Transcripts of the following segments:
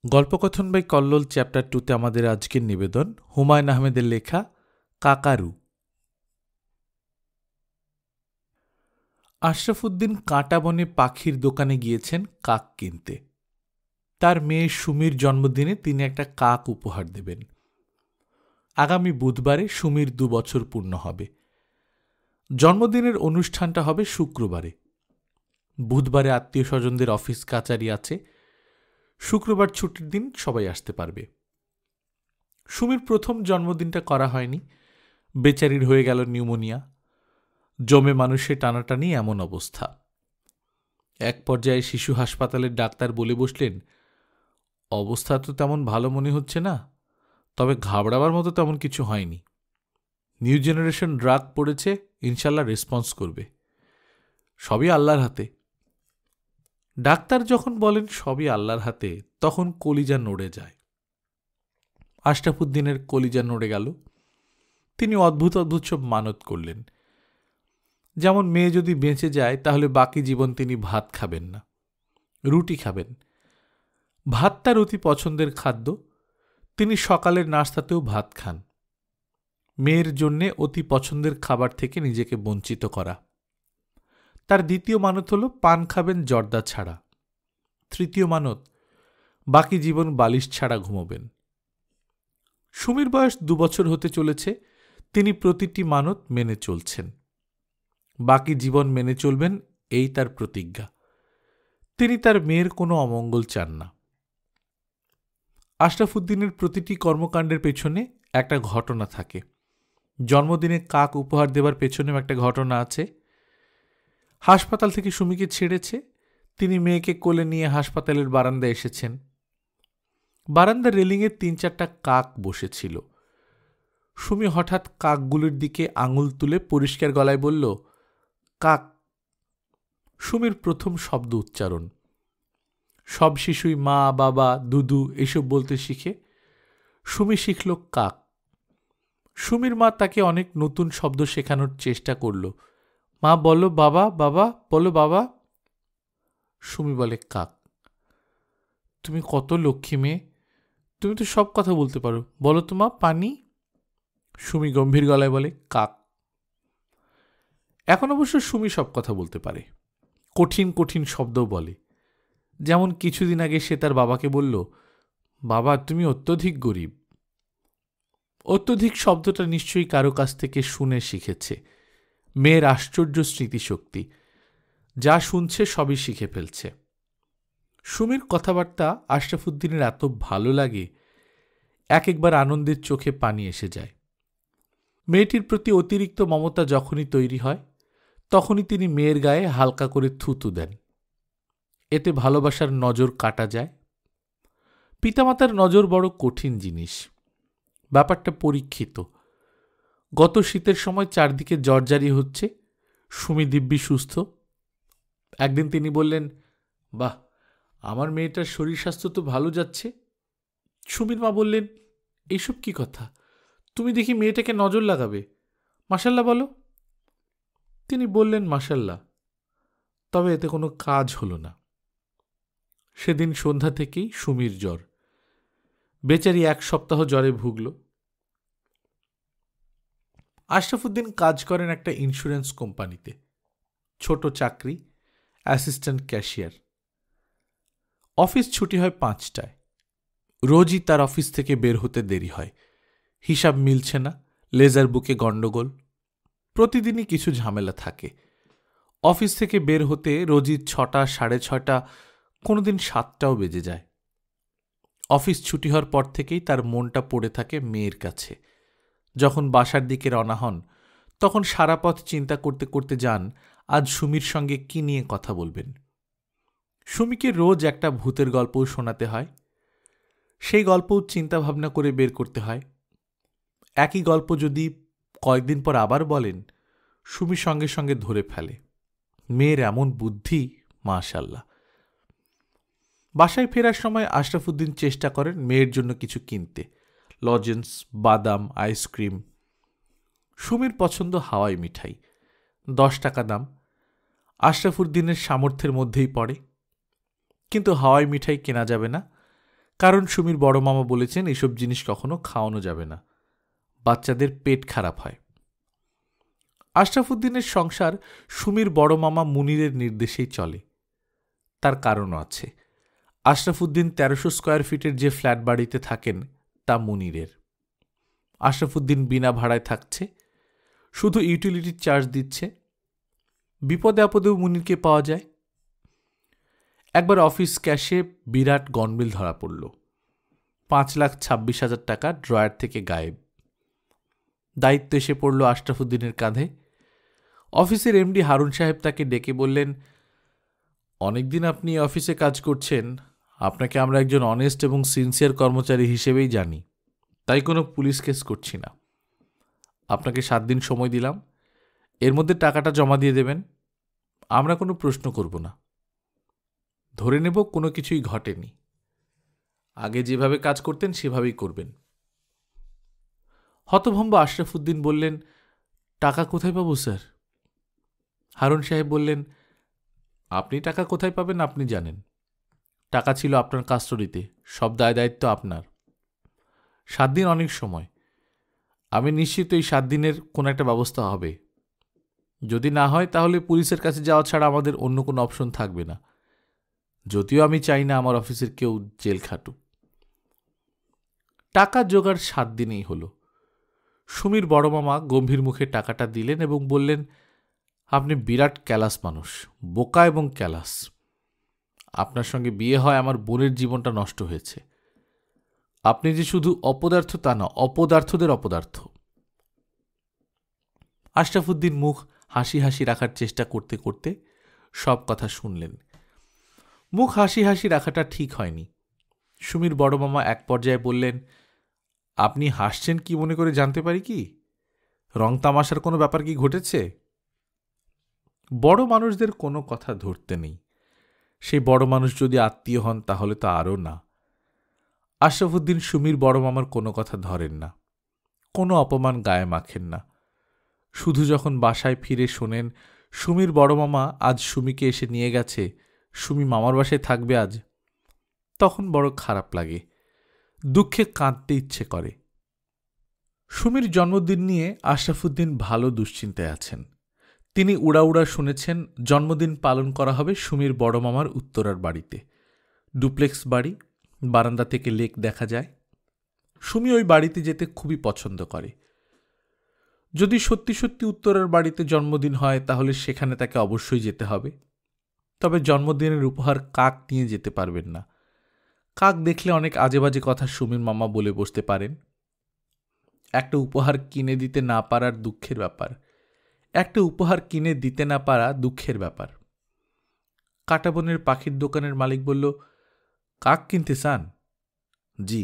গল্পকথন by Kallol chapter 2তে আমাদের আজকের নিবেদন হুমায়ুন আহমেদের লেখা কাকারু। আশরাফুদ্দিন কাঁটা বনে পাখির দোকানে গিয়েছেন কাক কিনতে। তার মেয়ে সুমির জন্মদিনে তিনি একটা কাক উপহার দেবেন। আগামী বুধবারে সুমির 2 বছর পূর্ণ হবে। জন্মদিনের অনুষ্ঠানটা হবে শুক্রবারে। বুধবারে আত্মীয় স্বজনদের অফিস কাচারি আছে, শুক্রবার ছুটির দিন সবাই আসতে পারবে। সুমির প্রথম জন্মদিনটা করা হয়নি, বেচারির হয়ে গেল নিউমোনিয়া। জমে মানুষে টানাটানি এমন অবস্থা। এক পর্যায়ে শিশু হাসপাতালের ডাক্তার বলে বসলেন, অবস্থা তো তেমন ভালো মনে হচ্ছে না, তবে ঘাবড়াবার মতো তেমন কিছু হয়নি। নিউ জেনারেশন ড্রাগ পড়েছে, ইনশাল্লাহ রেসপন্স করবে। সবই আল্লাহর হাতে। ডাক্তার যখন বলেন সবই আল্লাহর হাতে, তখন কলিজা নড়ে যায়। আশরাফুদ্দিনের কলিজা নড়ে গেল। তিনি অদ্ভুত অদ্ভুত সব মানত করলেন। যেমন মেয়ে যদি বেঁচে যায় তাহলে বাকি জীবন তিনি ভাত খাবেন না, রুটি খাবেন। ভাত তার অতি পছন্দের খাদ্য, তিনি সকালের নাস্তাতেও ভাত খান। মেয়ের জন্যে অতি পছন্দের খাবার থেকে নিজেকে বঞ্চিত করা। তার দ্বিতীয় মানত হল পান খাবেন জর্দা ছাড়া। তৃতীয় মানত, বাকি জীবন বালিশ ছাড়া ঘুমোবেন। সুমির বয়স 2 বছর হতে চলেছে, তিনি প্রতিটি মানত মেনে চলছেন। বাকি জীবন মেনে চলবেন, এই তার প্রতিজ্ঞা। তিনি তার মেয়ের কোনো অমঙ্গল চান না। আশরাফুদ্দিনের প্রতিটি কর্মকাণ্ডের পেছনে একটা ঘটনা থাকে। জন্মদিনে কাক উপহার দেবার পেছনেও একটা ঘটনা আছে। হাসপাতাল থেকে সুমিকে ছেড়েছে, তিনি মেয়েকে কোলে নিয়ে হাসপাতালের বারান্দায় এসেছেন। বারান্দার রেলিংয়ে 3-4টা কাক বসেছিল। সুমি হঠাৎ কাকগুলির দিকে আঙুল তুলে পরিষ্কার গলায় বলল, কাক। সুমির প্রথম শব্দ উচ্চারণ। সব শিশুই মা, বাবা, দুদু এসব বলতে শিখে। সুমি শিখল কাক। সুমির মা তাকে অনেক নতুন শব্দ শেখানোর চেষ্টা করল। মা বলো বাবা, বাবা বলো বাবা। সুমি বলে কাক। তুমি কত লক্ষ্মী মেয়ে, তুমি তো সব কথা বলতে পারো, বলো তো মা পানি। সুমি গম্ভীর গলায় বলে কাক। এখন অবশ্য সুমি সব কথা বলতে পারে, কঠিন কঠিন শব্দও বলে। যেমন কিছুদিন আগে সে তার বাবাকে বলল, বাবা তুমি অত্যধিক গরিব। অত্যধিক শব্দটা নিশ্চয়ই কারো কাছ থেকে শুনে শিখেছে। মেয়ের আশ্চর্য স্মৃতিশক্তি, যা শুনছে সবই শিখে ফেলছে। সুমির কথাবার্তা আশরাফুদ্দিনের এত ভালো লাগে, এক একবার আনন্দের চোখে পানি এসে যায়। মেয়েটির প্রতি অতিরিক্ত মমতা যখনই তৈরি হয়, তখনই তিনি মেয়ের গায়ে হালকা করে থুতু দেন। এতে ভালোবাসার নজর কাটা যায়। পিতামাতার নজর বড় কঠিন জিনিস। ব্যাপারটা পরীক্ষিত। গত শীতের সময় চারদিকে জ্বরজারি হচ্ছে, সুমি দিব্যি সুস্থ। একদিন তিনি বললেন, বাহ, আমার মেয়েটার শরীর স্বাস্থ্য তো ভালো যাচ্ছে। সুমির মা বললেন, এইসব কি কথা, তুমি দেখি মেয়েটাকে নজর লাগাবে, মাশাল্লাহ বলো। তিনি বললেন মাশাল্লাহ, তবে এতে কোনো কাজ হলো না। সেদিন সন্ধ্যা থেকেই সুমির জ্বর। বেচারি 1 সপ্তাহ জ্বরে ভুগল। আশরাফুদ্দিন কাজ করেন একটা ইন্স্যুরেন্স কোম্পানিতে। ছোট চাকরি, অ্যাসিস্ট্যান্ট ক্যাশিয়ার। অফিস ছুটি হয় 5টায়। রোজই তার অফিস থেকে বের হতে দেরি হয়। হিসাব মিলছে না, লেজার বুকে গণ্ডগোল। প্রতিদিনই কিছু ঝামেলা থাকে। অফিস থেকে বের হতে রোজই 6টা, 6:30, কোনোদিন 7টাও বেজে যায়। অফিস ছুটি হওয়ার পর থেকেই তার মনটা পড়ে থাকে মেয়ের কাছে। যখন বাসার দিকে রওনা হন, তখন সারা পথ চিন্তা করতে করতে যান আজ সুমির সঙ্গে কি নিয়ে কথা বলবেন। সুমিকে রোজ একটা ভূতের গল্পও শোনাতে হয়। সেই গল্পও চিন্তা ভাবনা করে বের করতে হয়। একই গল্প যদি কয়েকদিন পর আবার বলেন, সুমি সঙ্গে সঙ্গে ধরে ফেলে। মেয়ের এমন বুদ্ধি, মাশাল্লাহ। বাসায় ফেরার সময় আশরাফুদ্দিন চেষ্টা করেন মেয়ের জন্য কিছু কিনতে, লজেন্স, বাদাম, আইসক্রিম। সুমির পছন্দ হাওয়াই মিঠাই, 10 টাকা দাম। আশরাফুদ্দিনের সামর্থ্যের মধ্যেই পড়ে। কিন্তু হাওয়াই মিঠাই কেনা যাবে না, কারণ সুমির বড় মামা বলেছেন এসব জিনিস কখনো খাওয়ানো যাবে না, বাচ্চাদের পেট খারাপ হয়। আশরাফুদ্দিনের সংসার সুমির বড় মামা মুনিরের নির্দেশেই চলে। তার কারণও আছে। আশরাফুদ্দিন ১৩০০ স্কোয়ার ফিটের যে ফ্ল্যাট বাড়িতে থাকেন তা মুনিরের। আশরাফুদ্দিন বিনা ভাড়ায় থাকছে, শুধু ইউটিলিটির চার্জ দিচ্ছে। বিপদে আপদেও মুনিরকে পাওয়া যায়। একবার অফিস ক্যাশে বিরাট গনবিল ধরা পড়ল। ৫,২৬,০০০ টাকা ড্রয়ার থেকে গায়েব। দায়িত্ব এসে পড়ল আশরাফুদ্দিনের কাঁধে। অফিসের এমডি হারুন সাহেব তাকে ডেকে বললেন, অনেকদিন আপনি অফিসে কাজ করছেন, আপনাকে আমরা একজন অনেস্ট এবং সিনসিয়ার কর্মচারী হিসেবেই জানি, তাই কোনো পুলিশ কেস করছি না। আপনাকে ৭ দিন সময় দিলাম, এর মধ্যে টাকাটা জমা দিয়ে দেবেন। আমরা কোনো প্রশ্ন করব না, ধরে নেব কোনো কিছুই ঘটেনি। আগে যেভাবে কাজ করতেন সেভাবেই করবেন। হতভম্ব আশরাফুদ্দিন বললেন, টাকা কোথায় পাবো স্যার? হারুন সাহেব বললেন, আপনি টাকা কোথায় পাবেন আপনি জানেন। টাকা ছিল আপনার কাস্টডিতে, সব দায় দায়িত্ব আপনার। ৭ দিন অনেক সময়, আমি নিশ্চিত এই ৭ দিনের কোনো একটা ব্যবস্থা হবে। যদি না হয় তাহলে পুলিশের কাছে যাওয়া ছাড়া আমাদের অন্য কোনো অপশন থাকবে না, যদিও আমি চাই না আমার অফিসের কেউ জেল খাটুক। টাকা জোগাড় ৭ দিনেই হলো। সুমির বড় মামা গম্ভীর মুখে টাকাটা দিলেন এবং বললেন, আপনি বিরাট ক্যালাস মানুষ, বোকা এবং ক্যালাস। আপনার সঙ্গে বিয়ে হয় আমার বোনের জীবনটা নষ্ট হয়েছে। আপনি যে শুধু অপদার্থ তা না, অপদার্থদের অপদার্থ। আশরাফুদ্দিন মুখ হাসি হাসি রাখার চেষ্টা করতে করতে সব কথা শুনলেন। মুখ হাসি হাসি রাখাটা ঠিক হয়নি। সুমির বড় মামা এক পর্যায়ে বললেন, আপনি হাসছেন কি মনে করে জানতে পারি কি? রং তামাশার কোনো ব্যাপার কি ঘটেছে? বড় মানুষদের কোনো কথা ধরতে নেই। সেই বড় মানুষ যদি আত্মীয় হন তাহলে তো আরও না। আশরাফুদ্দিন সুমির বড় মামার কোনো কথা ধরেন না, কোনো অপমান গায়ে মাখেন না। শুধু যখন বাসায় ফিরে শোনেন সুমির বড় মামা আজ সুমিকে এসে নিয়ে গেছে, সুমি মামার বাসায় থাকবে আজ, তখন বড় খারাপ লাগে, দুঃখে কাঁদতে ইচ্ছে করে। সুমির জন্মদিন নিয়ে আশরাফুদ্দিন ভালো দুশ্চিন্তায় আছেন। তিনি উড়া উড়া শুনেছেন জন্মদিন পালন করা হবে সুমির বড় মামার উত্তরার বাড়িতে। ডুপ্লেক্স বাড়ি, বারান্দা থেকে লেক দেখা যায়। সুমি ওই বাড়িতে যেতে খুবই পছন্দ করে। যদি সত্যি সত্যি উত্তরার বাড়িতে জন্মদিন হয় তাহলে সেখানে তাকে অবশ্যই যেতে হবে। তবে জন্মদিনের উপহার কাক নিয়ে যেতে পারবেন না। কাক দেখলে অনেক আজে বাজে কথা সুমির মামা বলে বসতে পারেন। একটা উপহার কিনে দিতে না পারার দুঃখের ব্যাপার, একটা উপহার কিনে দিতে না পারা দুঃখের ব্যাপার। কাটাবনের পাখির দোকানের মালিক বলল, কাক কিনতে চান? জি।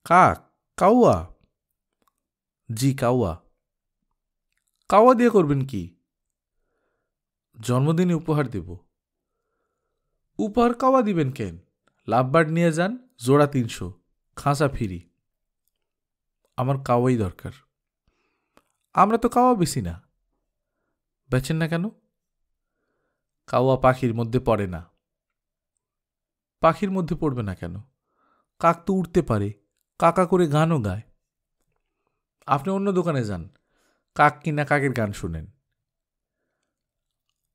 কাক? কাউয়া? জি কাউয়া। কাউয়া দিয়ে করবেন কি? জন্মদিনে উপহার দেব। উপহার কাওয়া দিবেন কেন? লাভবার্ড নিয়ে যান, জোড়া ৩০০, খাঁচা ফিরি। আমার কাওয়াই দরকার। আমরা তো কাওয়া বেশি না। বেচেন না কেন? কাওয়া পাখির মধ্যে পড়ে না। পাখির মধ্যে পড়বে না কেন? কাক তো উঠতে পারে, কাকা করে গানও গায়। আপনি অন্য দোকানে যান, কাক কিনা কাকের গান শুনেন।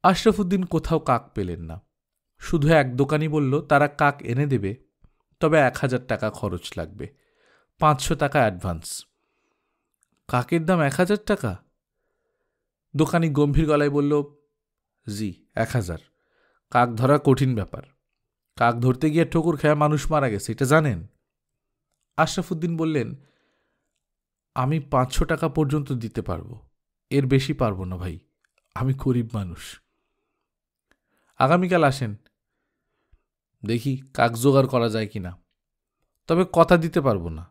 আশরাফুদ্দিন কোথাও কাক পেলেন না। শুধু এক দোকানি বলল তারা কাক এনে দেবে, তবে ১,০০০ টাকা খরচ লাগবে, ৫০০ টাকা অ্যাডভান্স। কাকের দাম ১,০০০ টাকা? দোকানি গম্ভীর গলায় বলল, জি ১,০০০। কাক ধরা কঠিন ব্যাপার। কাক ধরতে গিয়ে ঠোকর খেয়ে মানুষ মারা গেছে, এটা জানেন? আশরাফুদ্দিন বললেন, আমি ৫০০ টাকা পর্যন্ত দিতে পারবো, এর বেশি পারবো না ভাই, আমি গরিব মানুষ। আগামীকাল আসেন, দেখি কাক জোগাড় করা যায় কিনা। তবে কথা দিতে পারবো না।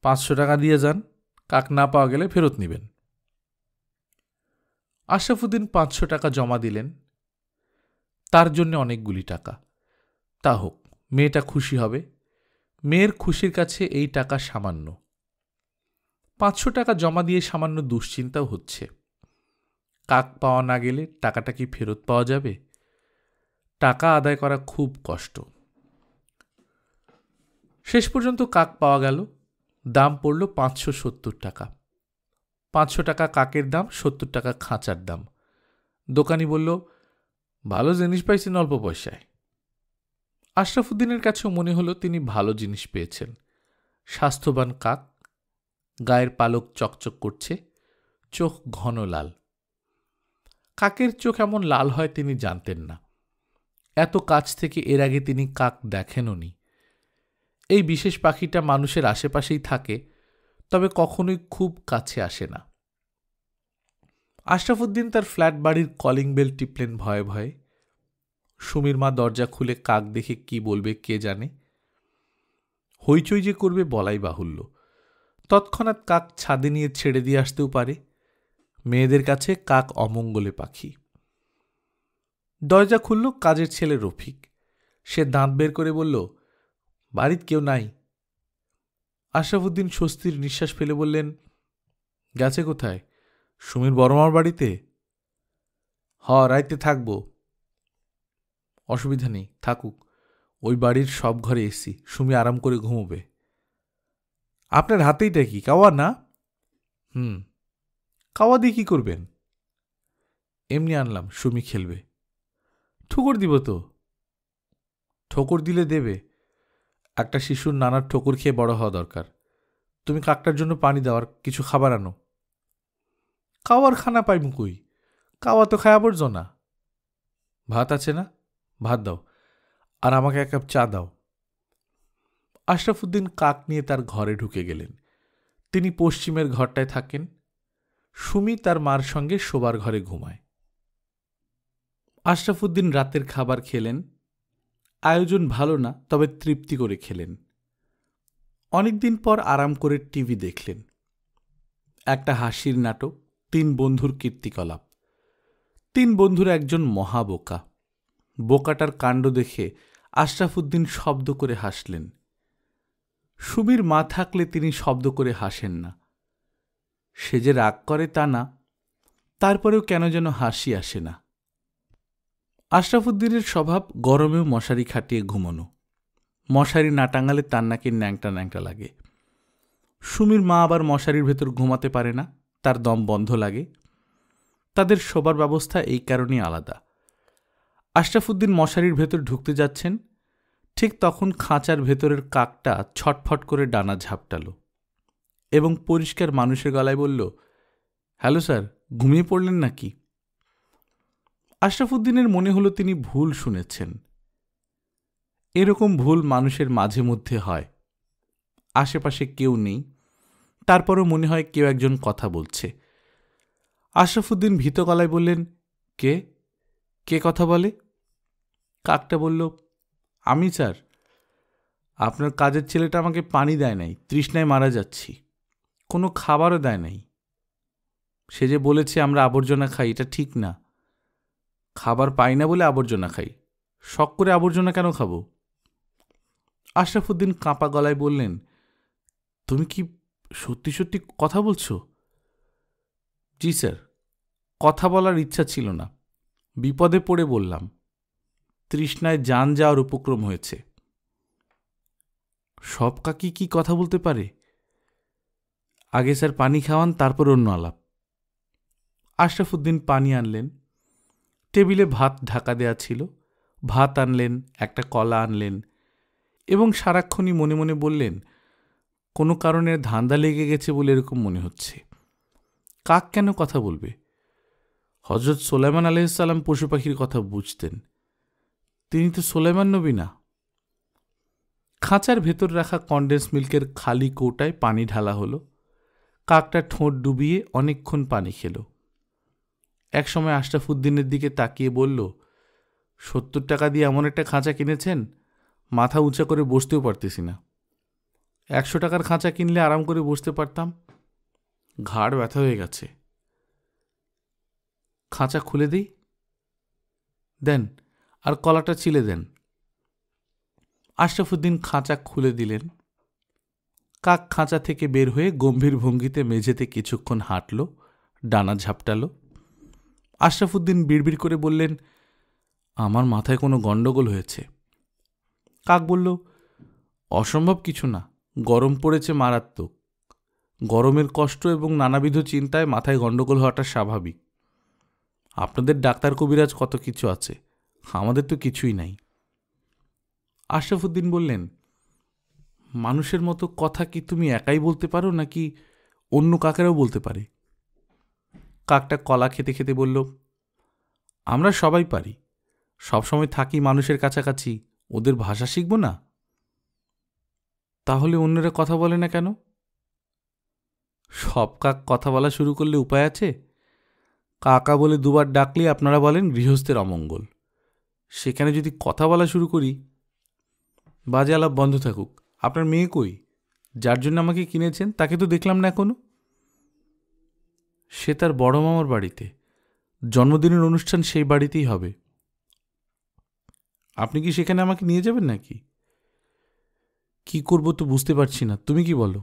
৫০০ টাকা দিয়ে যান, কাক না পাওয়া গেলে ফেরত নেবেন। আশরাফুদ্দিন ৫০০ টাকা জমা দিলেন। তার জন্য অনেকগুলি টাকা। তা হোক, মেয়েটা খুশি হবে। মেয়ের খুশির কাছে এই টাকা সামান্য। ৫০০ টাকা জমা দিয়ে সামান্য দুশ্চিন্তাও হচ্ছে। কাক পাওয়া না গেলে টাকাটা কি ফেরত পাওয়া যাবে? টাকা আদায় করা খুব কষ্ট। শেষ পর্যন্ত কাক পাওয়া গেল। দাম পড়ল 570 টাকা। 500 টাকা কাকের দাম, 70 টাকা খাঁচার দাম। দোকানি বলল, ভালো জিনিস পাইছেন অল্প পয়সায়। আশরাফুদ্দিনের কাছেও মনে হলো তিনি ভালো জিনিস পেয়েছেন। স্বাস্থ্যবান কাক, গায়ের পালক চকচক করছে, চোখ ঘন লাল। কাকের চোখ এমন লাল হয় তিনি জানতেন না। এত কাছ থেকে এর আগে তিনি কাক দেখেনওনি। এই বিশেষ পাখিটা মানুষের আশেপাশেই থাকে, তবে কখনোই খুব কাছে আসে না। আশরাফুদ্দিন তার ফ্ল্যাট বাড়ির কলিং বেল টিপলেন ভয়ে ভয়ে। সুমির মা দরজা খুলে কাক দেখে কি বলবে কে জানে। হইচই যে করবে বলাই বাহুল্য। তৎক্ষণাৎ কাক ছাদে নিয়ে ছেড়ে দিয়ে আসতেও পারে। মেয়েদের কাছে কাক অমঙ্গলে পাখি। দরজা খুলল কাজের ছেলে রফিক। সে দাঁত বের করে বলল, বাড়িতে কেউ নাই। আশরাফুদ্দিন স্বস্তির নিঃশ্বাস ফেলে বললেন, গেছে কোথায়? সুমির বড়মার বাড়িতে? রাইতে থাকব। অসুবিধা নেই, থাকুক। ওই বাড়ির সব ঘরে এসি, সুমি আরাম করে ঘুমোবে। আপনার হাতেইটা কি, কাওয়া না? কাওয়া দিয়ে কি করবেন? এমনি আনলাম, সুমি খেলবে। ঠোকর দিব তো? ঠোকর দিলে দেবে? একটা শিশুর নানার ঠোকর খেয়ে বড় হওয়া দরকার। তুমি কাকটার জন্য পানি দেওয়ার কিছু খাবার আনো। কাওয়ার খানা পাইমু কই? কাওয়া তো খায় আবর্জনা। ভাত আছে না? ভাত দাও, আর আমাকে এক কাপ চা দাও। আশরাফুদ্দিন কাক নিয়ে তার ঘরে ঢুকে গেলেন। তিনি পশ্চিমের ঘরটায় থাকেন। সুমি তার মার সঙ্গে শোবার ঘরে ঘুমায়। আশরাফুদ্দিন রাতের খাবার খেলেন। আয়োজন ভালো না, তবে তৃপ্তি করে খেলেন। অনেকদিন পর আরাম করে টিভি দেখলেন। একটা হাসির নাটক, 3 বন্ধুর কীর্তিকলাপ। 3 বন্ধুর একজন মহাবোকা। বোকাটার কাণ্ড দেখে আশরাফুদ্দিন শব্দ করে হাসলেন। সুমির মা থাকলে তিনি শব্দ করে হাসেন না। সে যে রাগ করে তা না, তারপরেও কেন যেন হাসি আসে না। আশরাফুদ্দিনের স্বভাব গরমেও মশারি খাটিয়ে ঘুমানো। মশারি না টাঙালে তার নাকি ন্যাংটা ন্যাংটা লাগে। সুমির মা আবার মশারির ভেতর ঘুমাতে পারে না, তার দম বন্ধ লাগে। তাদের শোবার ব্যবস্থা এই কারণেই আলাদা। আশরাফুদ্দিন মশারির ভেতর ঢুকতে যাচ্ছেন, ঠিক তখন খাঁচার ভেতরের কাকটা ছটফট করে ডানা ঝাপটাল এবং পরিষ্কার মানুষের গলায় বলল, হ্যালো স্যার, ঘুমিয়ে পড়লেন নাকি? আশরাফুদ্দিনের মনে হলো তিনি ভুল শুনেছেন। এরকম ভুল মানুষের মাঝে মধ্যে হয়। আশেপাশে কেউ নেই, তারপরও মনে হয় কেউ একজন কথা বলছে। আশরাফুদ্দিন ভীত গলায় বললেন, কে কে কথা বলে? কাকটা বলল, আমি স্যার। আপনার কাজের ছেলেটা আমাকে পানি দেয় নাই, তৃষ্ণায় মারা যাচ্ছি। কোনো খাবারও দেয় নাই। সে যে বলেছে আমরা আবর্জনা খাই, এটা ঠিক না। খাবার পাই না বলে আবর্জনা খাই। শখ করে আবর্জনা কেন খাবো? আশরাফুদ্দিন কাঁপা গলায় বললেন, তুমি কি সত্যি সত্যি কথা বলছো? জি স্যার, কথা বলার ইচ্ছা ছিল না, বিপদে পড়ে বললাম। তৃষ্ণায় জান যাওয়ার উপক্রম হয়েছে। সব কাকি কি কথা বলতে পারে? আগে স্যার পানি খাওয়ান, তারপর অন্য আলাপ। আশরাফুদ্দিন পানি আনলেন। টেবিলে ভাত ঢাকা দেয়া ছিল। ভাত আনলেন, একটা কলা আনলেন এবং সারাক্ষণই মনে মনে বললেন, কোনো কারণে ধান্দা লেগে গেছে বলে এরকম মনে হচ্ছে। কাক কেন কথা বলবে? হজরত সুলাইমান আলাইহিসসালাম পশু পাখির কথা বুঝতেন, তিনি তো সুলাইমান নবী না। খাঁচার ভেতর রাখা কনডেন্স মিল্কের খালি কৌটায় পানি ঢালা হলো। কাকটা ঠোঁট ডুবিয়ে অনেকক্ষণ পানি খেল। একসময় আশরাফুদ্দিনের দিকে তাকিয়ে বলল, 70 টাকা দিয়ে এমন একটা খাঁচা কিনেছেন, মাথা উঁচা করে বসতেও পারতেছি না। 100 টাকার খাঁচা কিনলে আরাম করে বসতে পারতাম। ঘাড় ব্যথা হয়ে গেছে। খাঁচা খুলে দিই? দেন, আর কলাটা চিলে দেন। আশরাফুদ্দিন খাঁচা খুলে দিলেন। কাক খাঁচা থেকে বের হয়ে গম্ভীর ভঙ্গিতে মেঝেতে কিছুক্ষণ হাঁটল, ডানা ঝাপটাল। আশরাফুদ্দিন বিড়বিড় করে বললেন, আমার মাথায় কোনো গণ্ডগোল হয়েছে। কাক বলল, অসম্ভব কিছু না, গরম পড়েছে মারাত্মক। গরমের কষ্ট এবং নানাবিধ চিন্তায় মাথায় গণ্ডগোল হওয়াটা স্বাভাবিক। আপনাদের ডাক্তার কবিরাজ কত কিছু আছে, আমাদের তো কিছুই নাই। আশরাফুদ্দিন বললেন, মানুষের মতো কথা কি তুমি একাই বলতে পারো, নাকি অন্য কাকেরাও বলতে পারে? কাকটা কলা খেতে খেতে বলল, আমরা সবাই পারি, সবসময় থাকি মানুষের কাছাকাছি, ওদের ভাষা শিখব না? তাহলে অন্যরা কথা বলে না কেন? সব কাক কথা বলা শুরু করলে উপায় আছে? কাকা বলে দুবার ডাকলে আপনারা বলেন গৃহস্থের অমঙ্গল। সেখানে যদি কথা বলা শুরু করি, বাজে আলাপ বন্ধ থাকুক। আপনার মেয়ে কই? যার জন্য আমাকে কিনেছেন তাকে তো দেখলাম না এখনো। সে তার বড় মামার বাড়িতে, জন্মদিনের অনুষ্ঠান সেই বাড়িতেই হবে। আপনি কি সেখানে আমাকে নিয়ে যাবেন নাকি? কি করব তো বুঝতে পারছি না, তুমি কি বলো?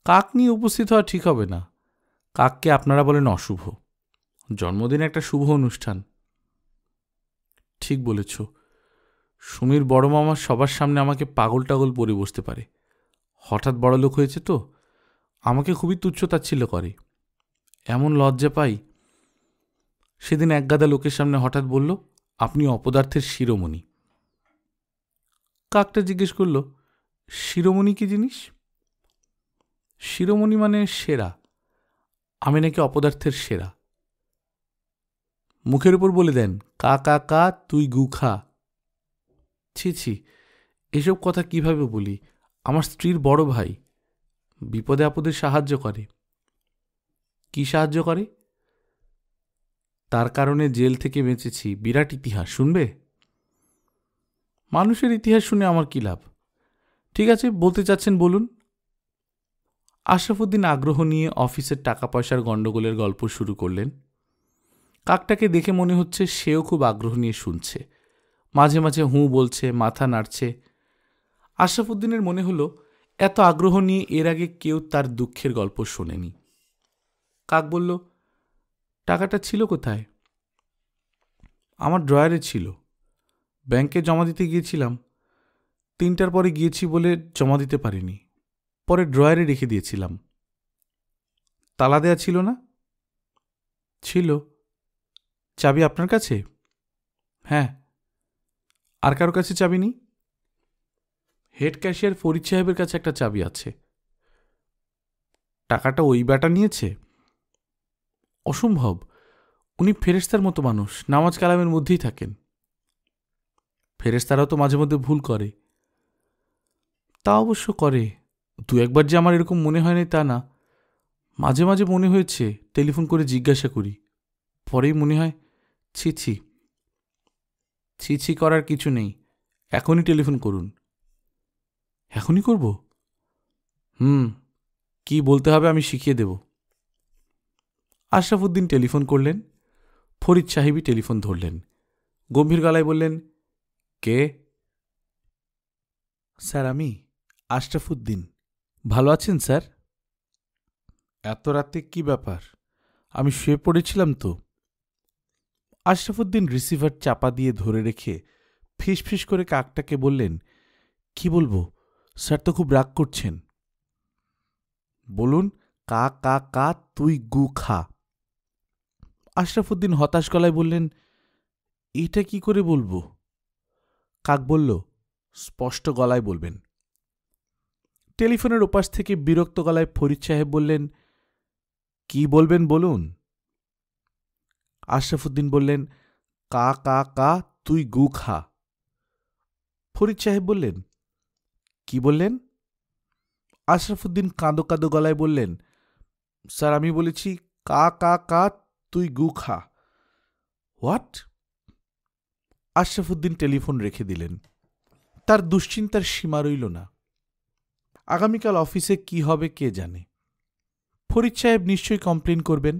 কাক নিয়ে উপস্থিত হওয়া ঠিক হবে না। কাককে আপনারা বলেন অশুভ। জন্মদিন একটা শুভ অনুষ্ঠান। ঠিক বলেছ। সুমির বড় মামা সবার সামনে আমাকে পাগল টাগল পরে বসতে পারে। হঠাৎ বড় লোক হয়েছে তো আমাকে খুবই তুচ্ছতাচ্ছিল্য করে। এমন লজ্জা পাই। সেদিন একগাদা লোকের সামনে হঠাৎ বলল, আপনি অপদার্থের শিরোমণি। কাকটা জিজ্ঞেস করল, শিরোমণি কি জিনিস? শিরোমণি মানে সেরা। আমি নাকি অপদার্থের সেরা। মুখের উপর বলে দেন, কা কা কা তুই গু খা। ছি ছি, এসব কথা কিভাবে বলি? আমার স্ত্রীর বড় ভাই, বিপদে আপদে সাহায্য করে। কি সাহায্য করে? তার কারণে জেল থেকে বেঁচেছি, বিরাট ইতিহাস, শুনবে? মানুষের ইতিহাস শুনে আমার কি লাভ? ঠিক আছে, বলতে চাচ্ছেন বলুন। আশরাফুদ্দিন আগ্রহ নিয়ে অফিসের টাকা পয়সার গণ্ডগোলের গল্প শুরু করলেন। কাকটাকে দেখে মনে হচ্ছে সেও খুব আগ্রহ নিয়ে শুনছে। মাঝে মাঝে হুঁ বলছে, মাথা নাড়ছে। আশরাফুদ্দিনের মনে হলো এত আগ্রহ নিয়ে এর আগে কেউ তার দুঃখের গল্প শোনেনি। কাক বলল, টাকাটা ছিল কোথায়? আমার ড্রয়ারে ছিল। ব্যাংকে জমা দিতে গিয়েছিলাম। 3টার পরে গিয়েছি বলে জমা দিতে পারিনি। পরে ড্রয়ারে রেখে দিয়েছিলাম। তালা দেয়া ছিল না? ছিল। চাবি আপনার কাছে? হ্যাঁ। আর কারো কাছে চাবি নেই? হেড ক্যাশিয়ার ফরিদ সাহেবের কাছে একটা চাবি আছে। টাকাটা ওই ব্যাটা নিয়েছে? অসম্ভব। উনি ফেরেশতার মতো মানুষ, নামাজ কালামের মধ্যেই থাকেন। ফেরেশতারাও তো মাঝে মধ্যে ভুল করে। তা অবশ্য করে। 2-1বার যে আমার এরকম মনে হয়নি তা না। মাঝে মাঝে মনে হয়েছে, টেলিফোন করে জিজ্ঞাসা করি। পরেই মনে হয়, ছি ছি। ছি ছি করার কিছু নেই, এখনই টেলিফোন করুন। এখনই করব? কি বলতে হবে আমি শিখিয়ে দেব। আশরাফুদ্দিন টেলিফোন করলেন। ফরিদ সাহেবই টেলিফোন ধরলেন। গম্ভীর গলায় বললেন, কে? স্যার, আমি আশরাফুদ্দিন। ভালো আছেন স্যার? এত রাতে কি ব্যাপার? আমি শুয়ে পড়েছিলাম তো। আশরাফুদ্দিন রিসিভার চাপা দিয়ে ধরে রেখে ফিস ফিস করে কাকটাকে বললেন, কি বলবো স্যার, তো খুব রাগ করছেন। বলুন, কা কা কা তুই গু খা। আশরাফুদ্দিন হতাশ গলায় বললেন, এটা কি করে বলবো? কাক বলল, স্পষ্ট গলায় বলবেন। টেলিফোনের ওপাশ থেকে বিরক্ত গলায় ফরিদ সাহেব বললেন, কি বলবেন বলুন। আশরাফুদ্দিন বললেন, কা কা কা তুই গু খা। ফরিদ সাহেব বললেন, কি বললেন? আশরাফুদ্দিন কাঁদো কাঁদো গলায় বললেন, স্যার, আমি বলেছি কা কা কা তুই গু খা। হোয়াট? আশরাফুদ্দিন টেলিফোন রেখে দিলেন। তার দুশ্চিন্তার সীমা রইল না। আগামীকাল অফিসে কি হবে কে জানে। ফরিদ সাহেব নিশ্চয়ই কমপ্লেন করবেন।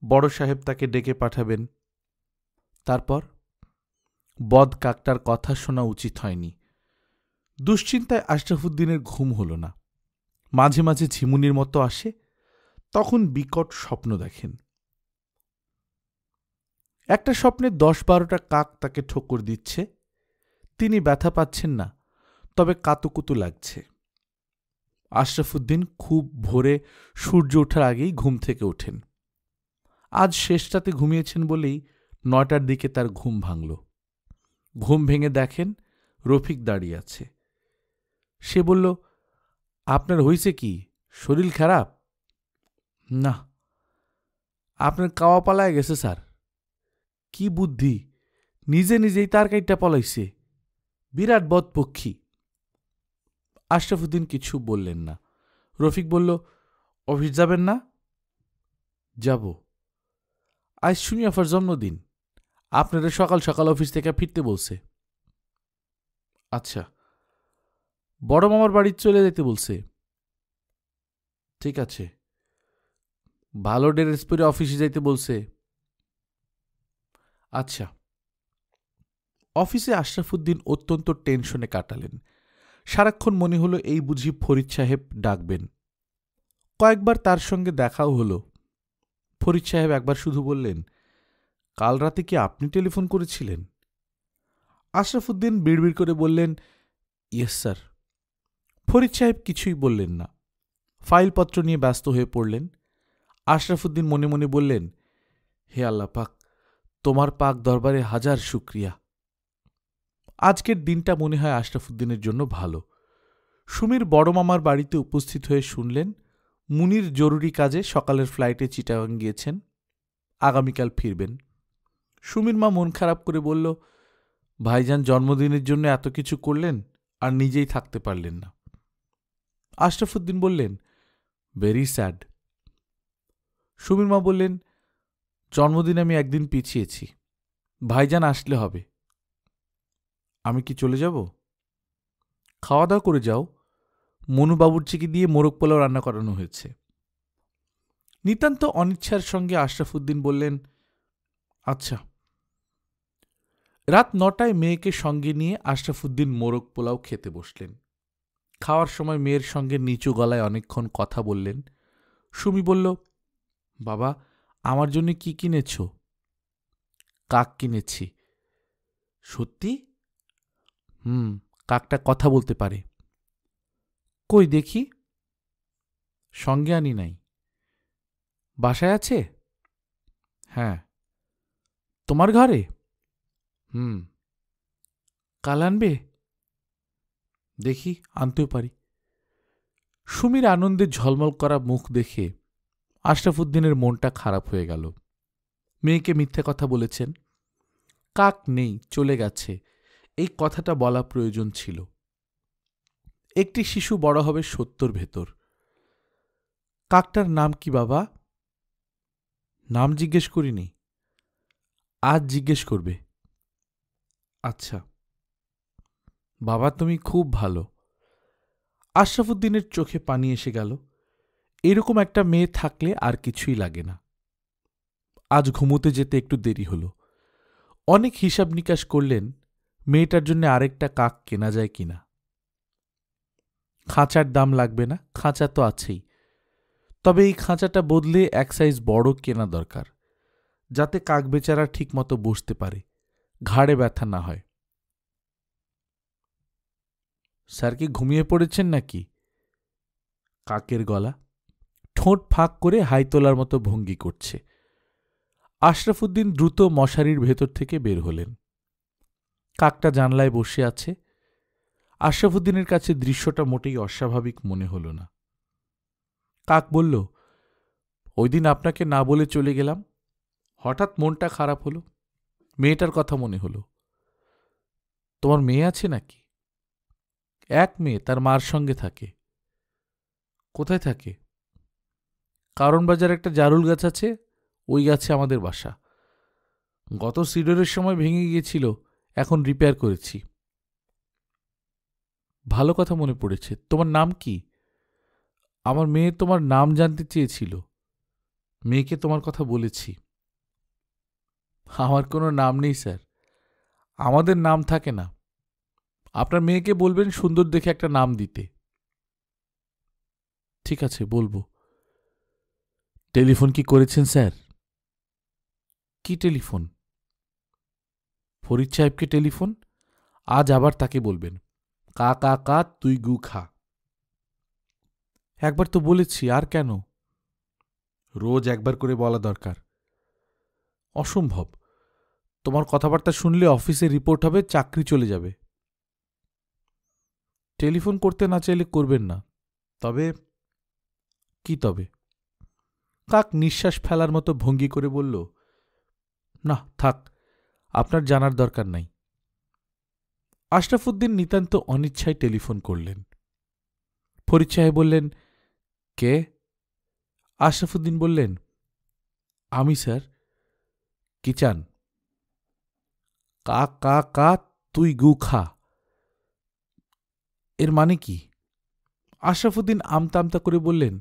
বড় সাহেব তাকে ডেকে পাঠাবেন। তারপর বদ কাকটার কথা শোনা উচিত হয়নি। দুশ্চিন্তায় আশরাফুদ্দিনের ঘুম হল না। মাঝে মাঝে ঝিমুনির মতো আসে, তখন বিকট স্বপ্ন দেখেন। একটা স্বপ্নে 10-12টা কাক তাকে ঠোকর দিচ্ছে। তিনি ব্যথা পাচ্ছেন না, তবে কাতুকুতু লাগছে। আশরাফুদ্দিন খুব ভোরে সূর্য ওঠার আগেই ঘুম থেকে ওঠেন। আজ শেষ রাতে ঘুমিয়েছেন বলেই 9টার দিকে তার ঘুম ভাঙল। ঘুম ভেঙে দেখেন রফিক দাঁড়িয়ে আছে। সে বলল, আপনার হইছে কি, শরীর খারাপ? না, আপনার কাওয়া পালায় গেছে স্যার। কি বুদ্ধি, নিজে নিজেই তার কাইটটা পলাইছে, বিরাট বদপক্ষী। আশরাফুদ্দিন কিছু বললেন না। রফিক বলল, অফিস যাবেন না? যাব। আজ শুনি আফার জন্মদিন, আপনারা সকাল সকাল অফিস থেকে ফিরতে বলছে। আচ্ছা, বড় মামার বাড়ি চলে যেতে বলছে। ঠিক আছে। ভালো ড্রেস পরে অফিসে যাইতে বলছে। আচ্ছা। অফিসে আশরাফুদ্দিন অত্যন্ত টেনশনে কাটালেন। সারাক্ষণ মনে হলো এই বুঝি ফরিদ সাহেব ডাকবেন। কয়েকবার তার সঙ্গে দেখাও হলো। ফরিদ সাহেব একবার শুধু বললেন, কাল রাতে কি আপনি টেলিফোন করেছিলেন? আশরাফুদ্দিন বিড়বিড় করে বললেন, ইয়েস স্যার। ফরিদ সাহেব কিছুই বললেন না, ফাইলপত্র নিয়ে ব্যস্ত হয়ে পড়লেন। আশরাফুদ্দিন মনে মনে বললেন, হে আল্লাহ পাক, তোমার পাক দরবারে হাজার শুক্রিয়া। আজকের দিনটা মনে হয় আশরাফুদ্দিনের জন্য ভালো। সুমির বড় মামার বাড়িতে উপস্থিত হয়ে শুনলেন মুনির জরুরি কাজে সকালের ফ্লাইটে চিটাগাং গিয়েছেন, আগামীকাল ফিরবেন। সুমির মা মন খারাপ করে বলল, ভাইজান জন্মদিনের জন্য এত কিছু করলেন আর নিজেই থাকতে পারলেন না। আশরাফুদ্দিন বললেন, ভেরি স্যাড। সুমির মা বললেন, জন্মদিন আমি একদিন পিছিয়েছি, ভাইজান আসলে হবে। আমি কি চলে যাব? খাওয়া দাওয়া করে যাও, মনু বাবুর্চিকে দিয়ে মোরগ পোলাও রান্না করানো হয়েছে। নিতান্ত অনিচ্ছার সঙ্গে আশরাফুদ্দিন বললেন, আচ্ছা। রাত 9টায় মেয়েকে সঙ্গে নিয়ে আশরাফুদ্দিন মোরগ পোলাও খেতে বসলেন। খাওয়ার সময় মেয়ের সঙ্গে নিচু গলায় অনেকক্ষণ কথা বললেন। সুমি বলল, বাবা, আমার জন্য কি কিনেছ? কাক কিনেছি। সত্যি? কাকটা কথা বলতে পারে। কই দেখি। সঙ্গে আনি নাই। বাসায় আছে? হ্যাঁ। তোমার ঘরে? কাল আনবে? দেখি, আনতেও পারি। সুমির আনন্দে ঝলমল করা মুখ দেখে আশরাফুদ্দিনের মনটা খারাপ হয়ে গেল। মেয়েকে মিথ্যে কথা বলেছেন, কাক নেই, চলে গেছে, এই কথাটা বলা প্রয়োজন ছিল। একটি শিশু বড় হবে 70 ভেতর। কাকটার নাম কি বাবা? নাম জিজ্ঞেস করিনি, আজ জিজ্ঞেস করবে। আচ্ছা। বাবা, তুমি খুব ভালো। আশরাফুদ্দিনের চোখে পানি এসে গেল। এরকম একটা মেয়ে থাকলে আর কিছুই লাগে না। আজ ঘুমোতে যেতে একটু দেরি হলো। অনেক হিসাব নিকাশ করলেন মেয়েটার জন্য আরেকটা কাক কেনা যায় কিনা। খাঁচার দাম লাগবে না, খাঁচা তো আছেই। তবে এই খাঁচাটা বদলে এক সাইজ বড় কেনা দরকার, যাতে কাক বেচারা ঠিকমতো বসতে পারে, ঘাড়ে ব্যথা না হয়। স্যার কি ঘুমিয়ে পড়েছেন নাকি? কাকের গলা, ঠোঁট ফাঁক করে হাই তোলার মতো ভঙ্গি করছে। আশরাফুদ্দিন দ্রুত মশারির ভেতর থেকে বের হলেন। কাকটা জানলায় বসে আছে। আশরাফুদ্দিনের কাছে দৃশ্যটা মোটেই অস্বাভাবিক মনে হল না। কাক বলল, ওই দিন আপনাকে না বলে চলে গেলাম, হঠাৎ মনটা খারাপ হলো, মেয়েটার কথা মনে হলো। তোমার মেয়ে আছে নাকি? এক মেয়ে, তার মার সঙ্গে থাকে। কোথায় থাকে? কারণ বাজার একটা জারুল গাছ আছে, ওই গাছে আমাদের বাসা। গত সিডরের সময় ভেঙে গিয়েছিল, এখন রিপেয়ার করেছি। ভালো কথা মনে পড়েছে, তোমার নাম কি? আমার মেয়ে তোমার নাম জানতে চেয়েছিল, মেয়েকে তোমার কথা বলেছি। আমার কোনো নাম নেই স্যার, আমাদের নাম থাকে না। আপনার মেয়েকে বলবেন সুন্দর দেখে একটা নাম দিতে। ঠিক আছে, বলবো। টেলিফোন কি করেছেন স্যার? কি টেলিফোন? ফরিদ সাহেবকে টেলিফোন। আজ আবার তাকে বলবেন, কা কা কা তুই গু খা। একবার তো বলেছি, আর কেন? রোজ একবার করে বলা দরকার। অসম্ভব, তোমার কথাবার্তা শুনলে অফিসে রিপোর্ট হবে, চাকরি চলে যাবে। টেলিফোন করতে না চাইলে করবেন না। তবে কি তবে? কাক নিঃশ্বাস ফেলার মতো ভঙ্গি করে বলল, না থাক, আপনার জানার দরকার নাই। আশরাফুদ্দিন নিতান্ত অনিচ্ছায় টেলিফোন করলেন। ফরিদ সাহেব বললেন, কে? আশরাফুদ্দিন বললেন, আমি স্যার। কি চান? কা কা কা তুই গু খা, এর মানে কি? আশরাফুদ্দিন আমতা আমতা করে বললেন,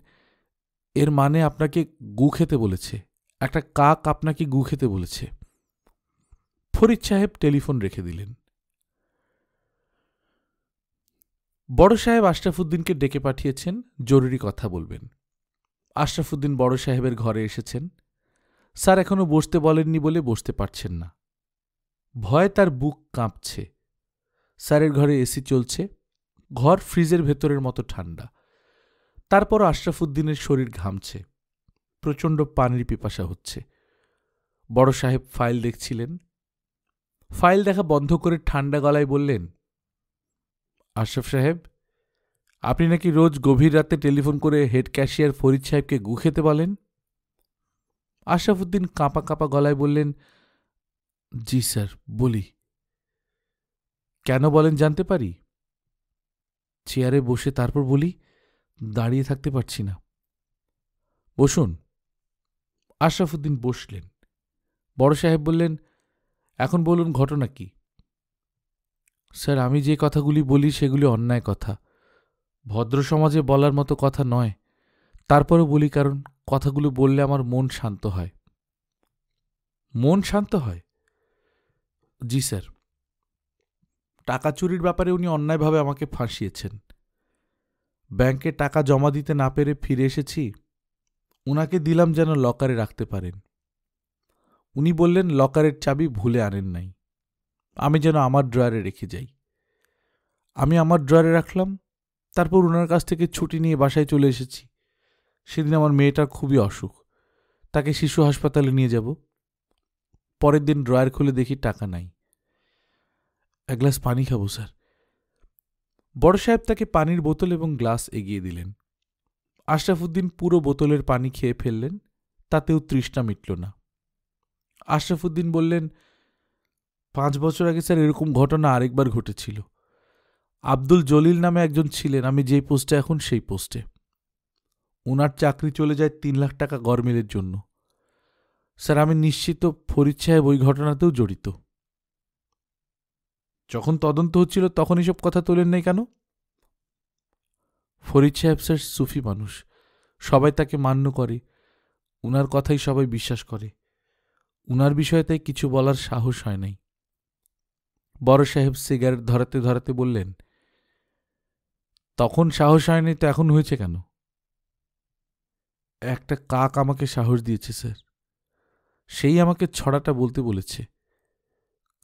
এর মানে আপনাকে গু খেতে বলেছে, একটা কাক আপনাকে গু খেতে বলেছে। ফরিদ সাহেব টেলিফোন রেখে দিলেন। বড় সাহেব আশরাফুদ্দিনকে ডেকে পাঠিয়েছেন, জরুরি কথা বলবেন। আশরাফুদ্দিন বড় সাহেবের ঘরে এসেছেন। স্যার এখনো বসতে বলেননি বলে বসতে পারছেন না। ভয়ে তার বুক কাঁপছে। স্যারের ঘরে এসি চলছে, ঘর ফ্রিজের ভেতরের মতো ঠান্ডা। তারপর আশরাফুদ্দিনের শরীর ঘামছে, প্রচণ্ড পানির পিপাসা হচ্ছে। বড় সাহেব ফাইল দেখছিলেন। ফাইল দেখা বন্ধ করে ঠান্ডা গলায় বললেন, আশরাফ সাহেব, আপনি নাকি রোজ গভীর রাতে টেলিফোন করে হেড ক্যাশিয়ার ফরিদ সাহেবকে গু খেতে বলেন? আশরাফুদ্দিন কাঁপা কাঁপা গলায় বললেন, জি স্যার, বলি। কেন বলেন জানতে পারি? চেয়ারে বসে তারপর বলি, দাঁড়িয়ে থাকতে পারছি না। বসুন। আশরাফুদ্দিন বসলেন। বড় সাহেব বললেন, এখন বলুন ঘটনা কি? স্যার, আমি যে কথাগুলি বলি সেগুলি অন্যায় কথা, ভদ্র সমাজে বলার মতো কথা নয়। তারপরও বলি, কারণ কথাগুলো বললে আমার মন শান্ত হয়। মন শান্ত হয়? জি স্যার। টাকা চুরির ব্যাপারে উনি অন্যায়ভাবে আমাকে ফাঁসিয়েছেন। ব্যাংকে টাকা জমা দিতে না পেরে ফিরে এসেছি, উনাকে দিলাম যেন লকারে রাখতে পারেন। উনি বললেন লকারের চাবি ভুলে আনেন নাই, আমি যেন আমার ড্রয়ারে রেখে যাই। আমি আমার ড্রয়ারে রাখলাম। তারপর ওনার কাছ থেকে ছুটি নিয়ে বাসায় চলে এসেছি। সেদিন আমার মেয়েটার খুবই অসুখ, তাকে শিশু হাসপাতালে নিয়ে যাব। পরের দিন ড্রয়ার খুলে দেখি টাকা নাই। এক গ্লাস পানি খাবো স্যার। বড় সাহেব তাকে পানির বোতল এবং গ্লাস এগিয়ে দিলেন। আশরাফুদ্দিন পুরো বোতলের পানি খেয়ে ফেললেন, তাতেও তৃষ্ণা মিটল না। আশরাফুদ্দিন বললেন, 5 বছর আগে স্যার এরকম ঘটনা আরেকবার ঘটেছিল। আব্দুল জলিল নামে একজন ছিলেন, আমি যেই পোস্টে এখন সেই পোস্টে। উনার চাকরি চলে যায় 3 লাখ টাকা গরমিলের জন্য। স্যার আমি নিশ্চিত ফরিদ সাহেব ওই ঘটনাতেও জড়িত। যখন তদন্ত হচ্ছিল তখন এসব কথা তোলেন নাই কেন? ফরিদ সাহেব স্যার সুফি মানুষ, সবাই তাকে মান্য করে, উনার কথাই সবাই বিশ্বাস করে। উনার বিষয়ে তাই কিছু বলার সাহস হয় নাই। বড় সাহেব সিগারেট ধরাতে ধরাতে বললেন, তখন সাহস হয়নি তো এখন হয়েছে কেন? একটা কাক আমাকে সাহস দিয়েছে স্যার, সেই আমাকে ছড়াটা বলতে বলেছে।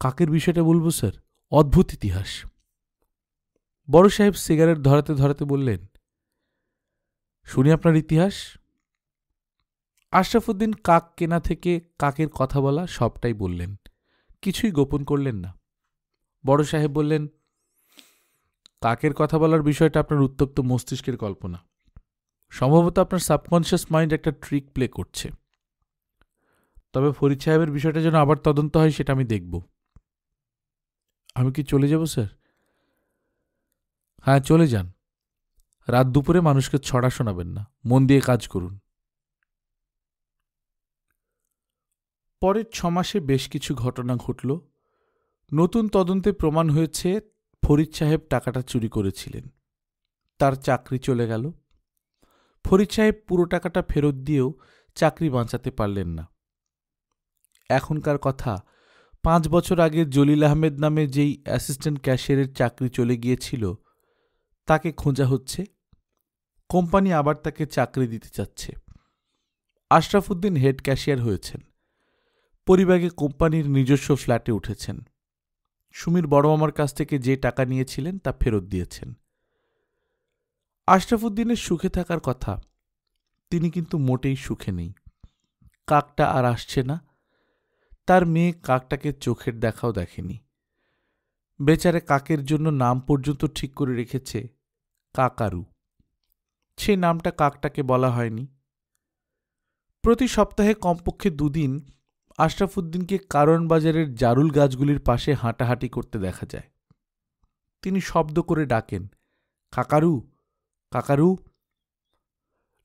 কাকের বিষয়টা বলবো স্যার, অদ্ভুত ইতিহাস। বড় সাহেব সিগারেট ধরাতে ধরাতে বললেন, শুনি আপনার ইতিহাস। আশরাফুদ্দিন কাক কেনা থেকে কাকের কথা বলা সবটাই বললেন, কিছুই গোপন করলেন না। বড় সাহেব বললেন, কাকের কথা বলার বিষয়টা আপনার উত্তপ্ত মস্তিষ্কের কল্পনা। সম্ভবত আপনার সাবকনশিয়াস মাইন্ড একটা ট্রিক প্লে করছে। তবে ফরিদ সাহেবের বিষয়টা যেন আবার তদন্ত হয় সেটা আমি দেখব। আমি কি চলে যাব স্যার? হ্যাঁ, চলে যান। রাত দুপুরে মানুষকে ছড়া শোনাবেন না, মন দিয়ে কাজ করুন। পরের 6 মাসে বেশ কিছু ঘটনা ঘটল। নতুন তদন্তে প্রমাণ হয়েছে ফরিদ সাহেব টাকাটা চুরি করেছিলেন। তার চাকরি চলে গেল। ফরিদ সাহেব পুরো টাকাটা ফেরত দিয়েও চাকরি বাঁচাতে পারলেন না। এখনকার কথা, 5 বছর আগে জলিল আহমেদ নামে যেই অ্যাসিস্ট্যান্ট ক্যাশিয়ারের চাকরি চলে গিয়েছিল তাকে খোঁজা হচ্ছে। কোম্পানি আবার তাকে চাকরি দিতে চাচ্ছে। আশরাফুদ্দিন হেড ক্যাশিয়ার হয়েছেন। পরিবাগে কোম্পানির নিজস্ব ফ্ল্যাটে উঠেছেন। সুমির বড় মামার কাছ থেকে যে টাকা নিয়েছিলেন তা ফেরত দিয়েছেন। আশরাফুদ্দিনের সুখে থাকার কথা, তিনি কিন্তু মোটেই সুখে নেই। কাকটা আর আসছে না, তার মেয়ে কাকটাকে চোখের দেখাও দেখেনি। বেচারে কাকের জন্য নাম পর্যন্ত ঠিক করে রেখেছে কাকারু। সেই নামটা কাকটাকে বলা হয়নি। প্রতি সপ্তাহে কমপক্ষে 2 দিন আশরাফুদ্দিনকে কারণ বাজারের জারুল গাছগুলির পাশে হাঁটাহাঁটি করতে দেখা যায়। তিনি শব্দ করে ডাকেন, কাকারু, কাকারু।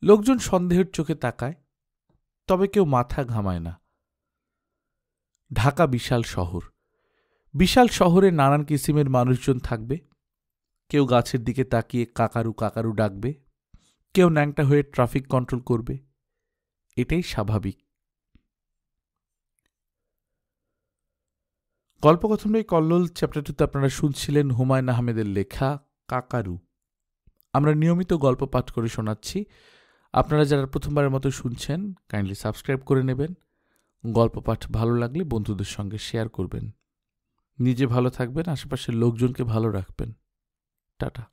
লোকজন সন্দেহের চোখে তাকায়, তবে কেউ মাথা ঘামায় না। ঢাকা বিশাল শহর। বিশাল শহরে নানান কিসিমের মানুষজন থাকবে। কেউ গাছের দিকে তাকিয়ে কাকারু কাকারু ডাকবে, কেউ ন্যাংটা হয়ে ট্রাফিক কন্ট্রোল করবে। এটাই স্বাভাবিক। গল্পকথন বই কল্লোল চ্যাপ্টার 2তে আপনারা শুনছিলেন হুমায়ুন আহমেদের লেখা কাকারু। আমরা নিয়মিত গল্প পাঠ করে শোনাচ্ছি। আপনারা যারা প্রথমবারের মতো শুনছেন, কাইন্ডলি সাবস্ক্রাইব করে নেবেন। গল্প পাঠ ভালো লাগলে বন্ধুদের সঙ্গে শেয়ার করবেন। নিজে ভালো থাকবেন, আশেপাশের লোকজনকে ভালো রাখবেন। টাটা।